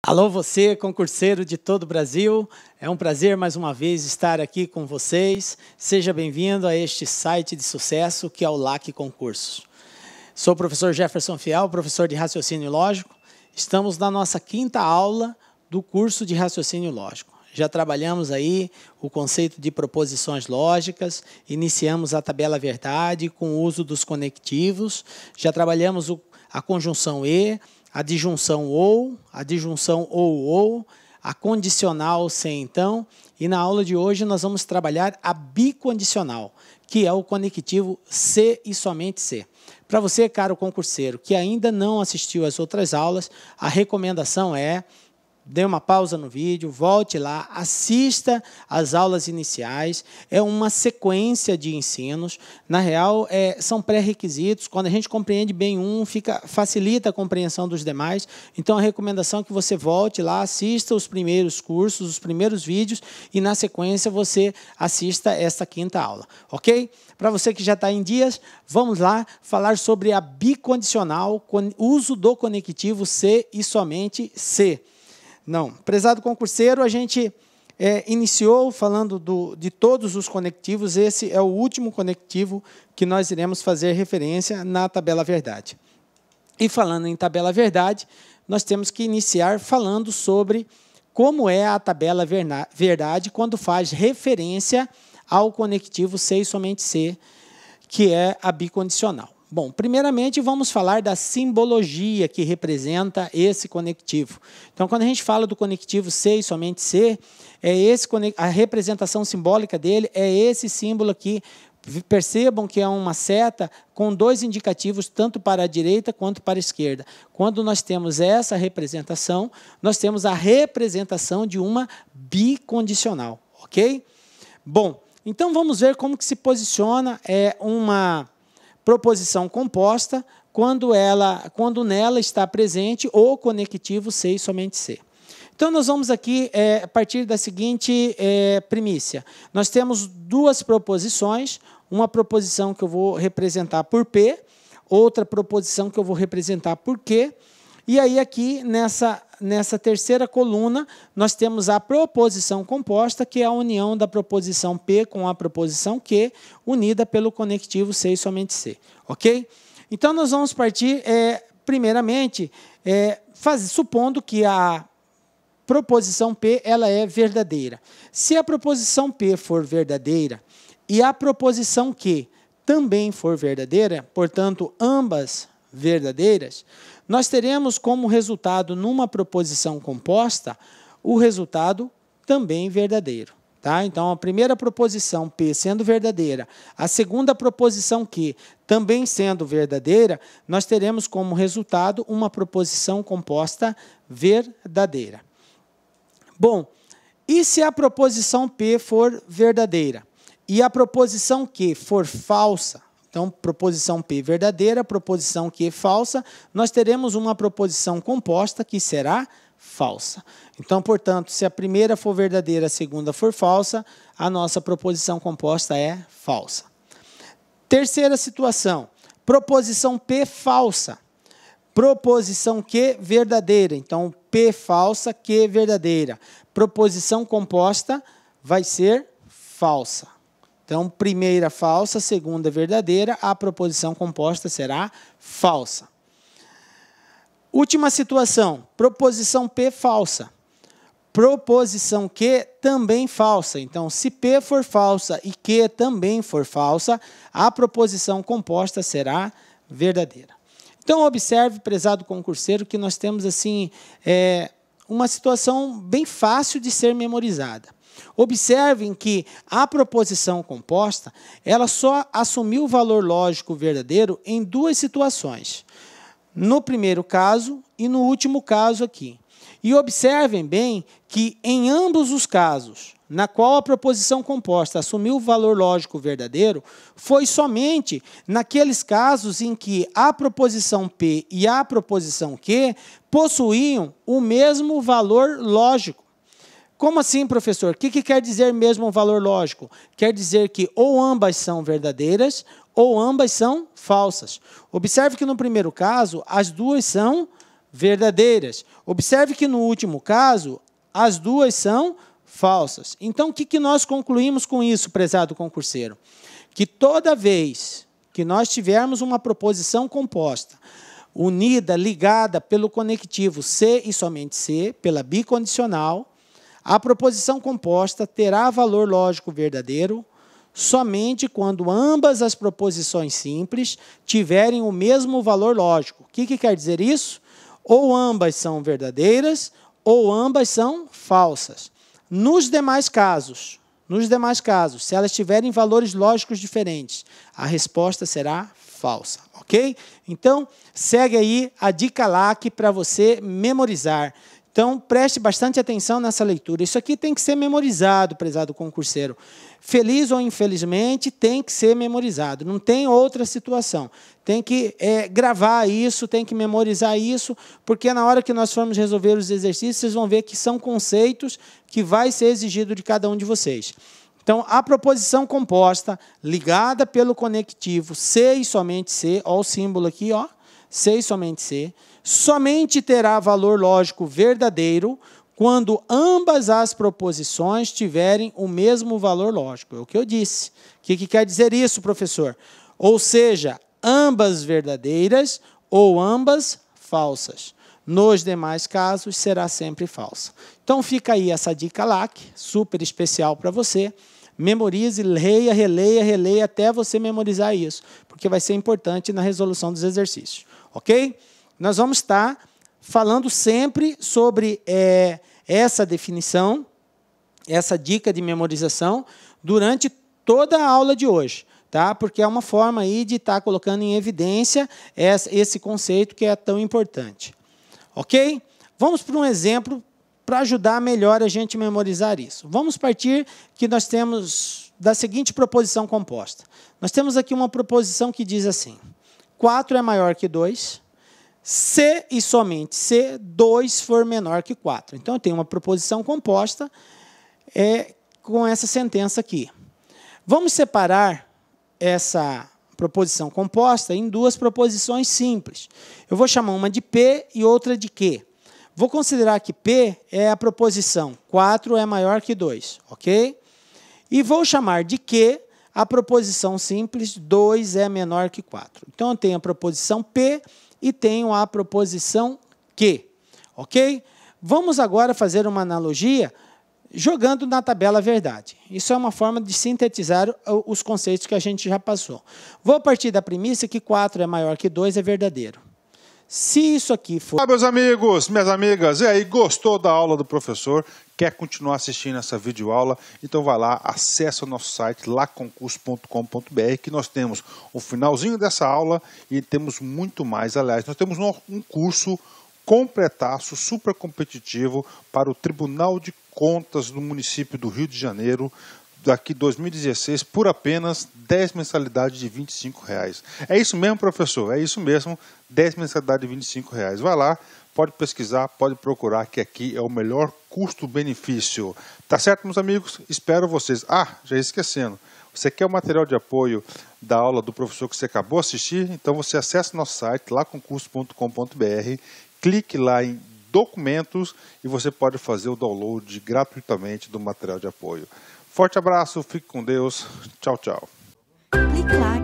Alô você, concurseiro de todo o Brasil, é um prazer mais uma vez estar aqui com vocês. Seja bem-vindo a este site de sucesso que é o LAC Concursos. Sou o professor Jefferson Fiel, professor de Raciocínio Lógico. Estamos na nossa 5ª aula do curso de Raciocínio Lógico. Já trabalhamos aí o conceito de proposições lógicas, iniciamos a tabela verdade com o uso dos conectivos, já trabalhamos a conjunção e, a disjunção ou, a condicional se então, e na aula de hoje nós vamos trabalhar a bicondicional, que é o conectivo se e somente se. Para você, caro concurseiro, que ainda não assistiu às outras aulas, a recomendação é: dê uma pausa no vídeo, volte lá, assista às aulas iniciais. É uma sequência de ensinos. Na real, são pré-requisitos. Quando a gente compreende bem um, facilita a compreensão dos demais. Então, a recomendação é que você volte lá, assista os primeiros cursos, os primeiros vídeos, e, na sequência, você assista esta 5ª aula. Ok? Para você que já está em dias, vamos lá falar sobre a bicondicional, uso do conectivo se e somente se. Não, prezado concurseiro, a gente iniciou falando de todos os conectivos. Esse é o último conectivo que nós iremos fazer referência na tabela verdade. E falando em tabela verdade, nós temos que iniciar falando sobre como é a tabela verdade quando faz referência ao conectivo se e somente se, que é a bicondicional. Bom, primeiramente vamos falar da simbologia que representa esse conectivo. Então, quando a gente fala do conectivo se e somente se, a representação simbólica dele é esse símbolo aqui. Percebam que é uma seta com 2 indicativos, tanto para a direita quanto para a esquerda. Quando nós temos essa representação, nós temos a representação de uma bicondicional, ok? Bom, então vamos ver como que se posiciona uma proposição composta quando nela está presente o conectivo se e somente se. Então, nós vamos aqui a partir da seguinte primícia. Nós temos 2 proposições, uma proposição que eu vou representar por P, outra proposição que eu vou representar por Q, e aí aqui nessa terceira coluna nós temos a proposição composta, que é a união da proposição P com a proposição Q, unida pelo conectivo se e somente se. Ok? Então, nós vamos partir, primeiramente, supondo que a proposição P ela é verdadeira. Se a proposição P for verdadeira e a proposição Q também for verdadeira, portanto, ambas verdadeiras, nós teremos como resultado, numa proposição composta, o resultado também verdadeiro. Tá? Então, a primeira proposição, P, sendo verdadeira, a segunda proposição, Q, também sendo verdadeira, nós teremos como resultado uma proposição composta verdadeira. Bom, e se a proposição P for verdadeira e a proposição Q for falsa? Então, proposição P verdadeira, proposição Q falsa, nós teremos uma proposição composta que será falsa. Então, portanto, se a primeira for verdadeira, a segunda for falsa, a nossa proposição composta é falsa. Terceira situação, proposição P falsa, proposição Q verdadeira. Então, P falsa, Q verdadeira. Proposição composta vai ser falsa. Então, primeira falsa, segunda verdadeira, a proposição composta será falsa. Última situação, proposição P falsa. Proposição Q também falsa. Então, se P for falsa e Q também for falsa, a proposição composta será verdadeira. Então, observe, prezado concurseiro, que nós temos assim uma situação bem fácil de ser memorizada. Observem que a proposição composta, ela só assumiu o valor lógico verdadeiro em 2 situações. No primeiro caso e no último caso aqui. E observem bem que em ambos os casos, na qual a proposição composta assumiu o valor lógico verdadeiro, foi somente naqueles casos em que a proposição P e a proposição Q possuíam o mesmo valor lógico. Como assim, professor? O que quer dizer mesmo valor lógico? Quer dizer que ou ambas são verdadeiras ou ambas são falsas. Observe que no primeiro caso, as duas são verdadeiras. Observe que no último caso, as duas são falsas. Então, o que nós concluímos com isso, prezado concurseiro? Que toda vez que nós tivermos uma proposição composta, unida, ligada pelo conectivo C e somente C, pela bicondicional, a proposição composta terá valor lógico verdadeiro somente quando ambas as proposições simples tiverem o mesmo valor lógico. O que quer dizer isso? Ou ambas são verdadeiras, ou ambas são falsas. Nos demais casos, se elas tiverem valores lógicos diferentes, a resposta será falsa, ok? Então, segue aí a dica LAC para você memorizar. Então, preste bastante atenção nessa leitura. Isso aqui tem que ser memorizado, prezado concurseiro. Feliz ou infelizmente, tem que ser memorizado. Não tem outra situação. Tem que gravar isso, tem que memorizar isso, porque na hora que nós formos resolver os exercícios, vocês vão ver que são conceitos que vai ser exigido de cada um de vocês. Então, a proposição composta, ligada pelo conectivo C e somente C, olha o símbolo aqui, ó, C e somente C, somente terá valor lógico verdadeiro quando ambas as proposições tiverem o mesmo valor lógico. É o que eu disse. O que quer dizer isso, professor? Ou seja, ambas verdadeiras ou ambas falsas. Nos demais casos, será sempre falsa. Então, fica aí essa dica LAC, super especial para você. Memorize, leia, releia, releia, até você memorizar isso, porque vai ser importante na resolução dos exercícios. Ok? Nós vamos estar falando sempre sobre essa definição, essa dica de memorização, durante toda a aula de hoje, tá? Porque é uma forma aí de estar colocando em evidência esse conceito que é tão importante. Ok? Vamos para um exemplo para ajudar melhor a gente memorizar isso. Vamos partir que nós temos da seguinte proposição composta. Nós temos aqui uma proposição que diz assim: 4 é maior que 2, se e somente se 2 for menor que 4. Então, eu tenho uma proposição composta com essa sentença aqui. Vamos separar essa proposição composta em duas proposições simples. Eu vou chamar uma de P e outra de Q. Vou considerar que P é a proposição 4 é maior que 2, ok? E vou chamar de Q a proposição simples 2 é menor que 4. Então, eu tenho a proposição P e tenho a proposição Q, ok? Vamos agora fazer uma analogia jogando na tabela verdade. Isso é uma forma de sintetizar os conceitos que a gente já passou. Vou partir da premissa que 4 é maior que 2 é verdadeiro. Se isso aqui for... Olá, meus amigos, minhas amigas, e aí, gostou da aula do professor? Quer continuar assistindo essa videoaula? Então vai lá, acessa o nosso site, laconcurso.com.br, que nós temos o finalzinho dessa aula e temos muito mais. Aliás, nós temos um curso completaço, super competitivo para o Tribunal de Contas do município do Rio de Janeiro, daqui 2016, por apenas 10 mensalidades de R$25. É isso mesmo, professor? É isso mesmo, 10 mensalidades de R$25. Vai lá, pode pesquisar, pode procurar, que aqui é o melhor custo-benefício. Tá certo, meus amigos? Espero vocês. Ah, já ia esquecendo. Você quer o material de apoio da aula do professor que você acabou de assistir? Então você acessa o nosso site, laconcurso.com.br, clique lá em documentos e você pode fazer o download gratuitamente do material de apoio. Forte abraço, fique com Deus. Tchau, tchau. Clique lá.